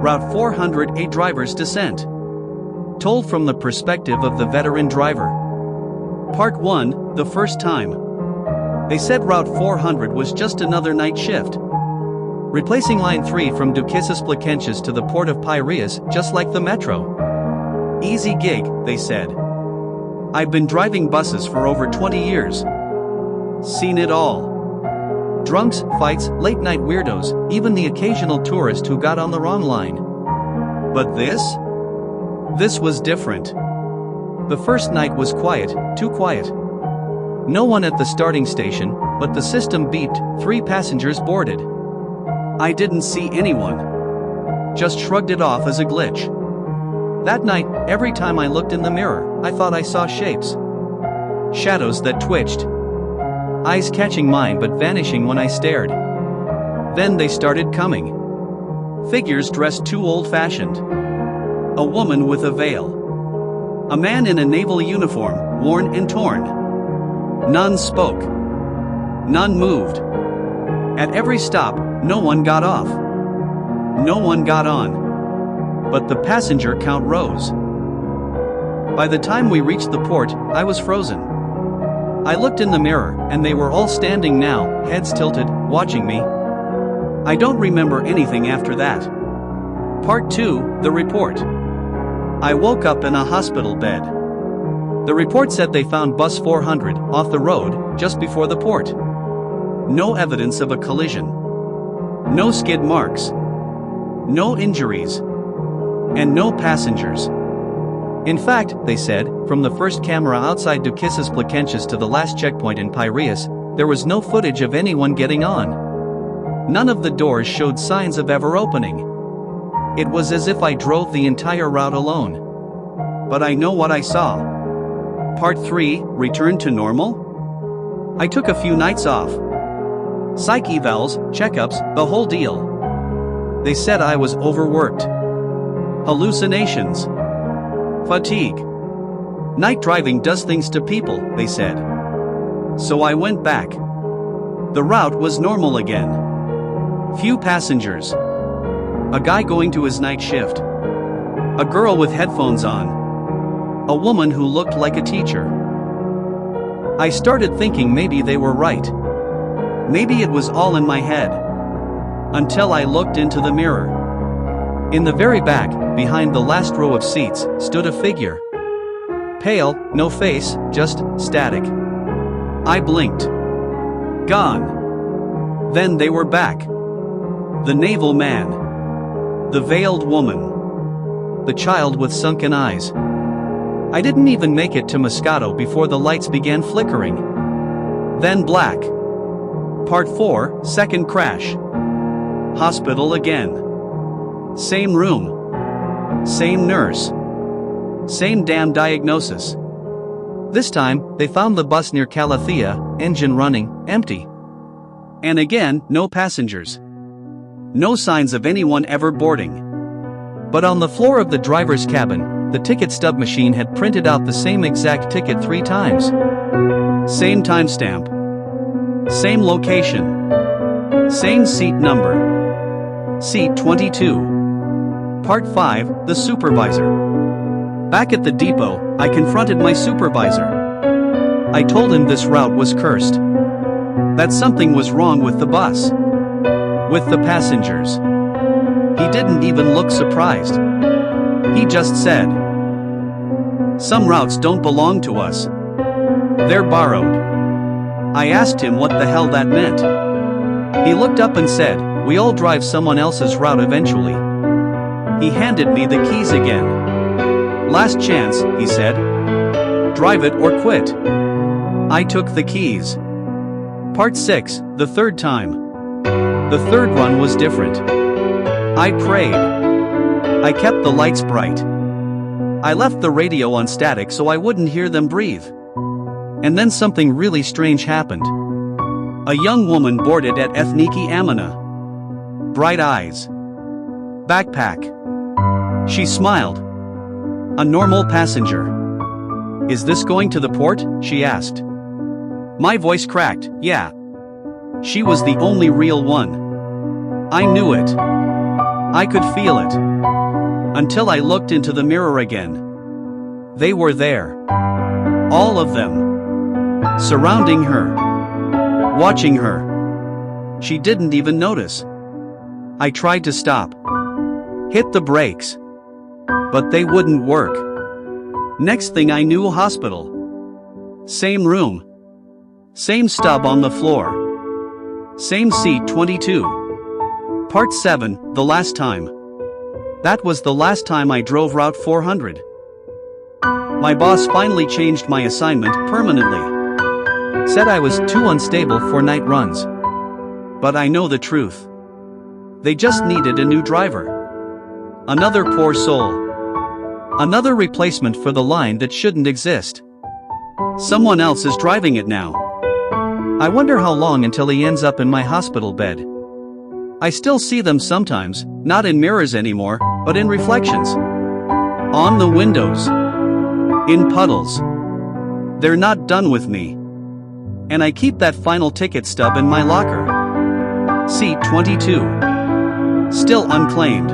Route 400, a driver's descent. Told from the perspective of the veteran driver. Part 1, the first time. They said Route 400 was just another night shift, replacing Line 3 from Dukisis Placentia to the port of Piraeus, just like the metro. Easy gig, they said. I've been driving buses for over 20 years. Seen it all. Drunks, fights, late-night weirdos, even the occasional tourist who got on the wrong line. But this? This was different. The first night was quiet, too quiet. No one at the starting station, but the system beeped, 3 passengers boarded. I didn't see anyone. Just shrugged it off as a glitch. That night, every time I looked in the mirror, I thought I saw shapes. Shadows that twitched. Eyes catching mine but vanishing when I stared. Then they started coming. Figures dressed too old-fashioned. A woman with a veil. A man in a naval uniform, worn and torn. None spoke. None moved. At every stop, no one got off. No one got on. But the passenger count rose. By the time we reached the port, I was frozen. I looked in the mirror, and they were all standing now, heads tilted, watching me. I don't remember anything after that. Part 2, the report. I woke up in a hospital bed. The report said they found bus 400 off the road just before the port. No evidence of a collision. No skid marks. No injuries. And no passengers. In fact, they said, from the first camera outside Dukisis Placentia to the last checkpoint in Piraeus, there was no footage of anyone getting on. None of the doors showed signs of ever opening. It was as if I drove the entire route alone. But I know what I saw. Part 3, return to normal? I took a few nights off. Psych evals, checkups, the whole deal. They said I was overworked. Hallucinations. Fatigue. Night driving does things to people, they said. So I went back. The route was normal again. Few passengers. A guy going to his night shift. A girl with headphones on. A woman who looked like a teacher. I started thinking maybe they were right. Maybe it was all in my head. Until I looked into the mirror. In the very back, behind the last row of seats, stood a figure. Pale, no face, just static. I blinked. Gone. Then they were back. The naval man. The veiled woman. The child with sunken eyes. I didn't even make it to Moscato before the lights began flickering. Then black. Part 4, second crash. Hospital again. Same room. Same nurse. Same damn diagnosis. This time, they found the bus near Kalathea, engine running, empty. And again, no passengers. No signs of anyone ever boarding. But on the floor of the driver's cabin, the ticket stub machine had printed out the same exact ticket 3 times. Same timestamp. Same location. Same seat number. Seat 22. Part 5, the supervisor. Back at the depot, I confronted my supervisor. I told him this route was cursed. That something was wrong with the bus. With the passengers. He didn't even look surprised. He just said, "Some routes don't belong to us. They're borrowed." I asked him what the hell that meant. He looked up and said, "We all drive someone else's route eventually." He handed me the keys again. "Last chance," he said. "Drive it or quit." I took the keys. Part 6, the third time. The third run was different. I prayed. I kept the lights bright. I left the radio on static so I wouldn't hear them breathe. And then something really strange happened. A young woman boarded at Ethniki Amina. Bright eyes. Backpack. She smiled. A normal passenger. "Is this going to the port?" she asked. My voice cracked. "Yeah." She was the only real one. I knew it. I could feel it. Until I looked into the mirror again. They were there. All of them. Surrounding her. Watching her. She didn't even notice. I tried to stop. Hit the brakes. But they wouldn't work. Next thing I knew, hospital. Same room. Same stub on the floor. Same seat 22. Part 7, the last time. That was the last time I drove Route 400. My boss finally changed my assignment permanently. Said I was too unstable for night runs. But I know the truth. They just needed a new driver. Another poor soul. Another replacement for the line that shouldn't exist. Someone else is driving it now. I wonder how long until he ends up in my hospital bed. I still see them sometimes, not in mirrors anymore, but in reflections. On the windows. In puddles. They're not done with me. And I keep that final ticket stub in my locker. Seat 22. Still unclaimed.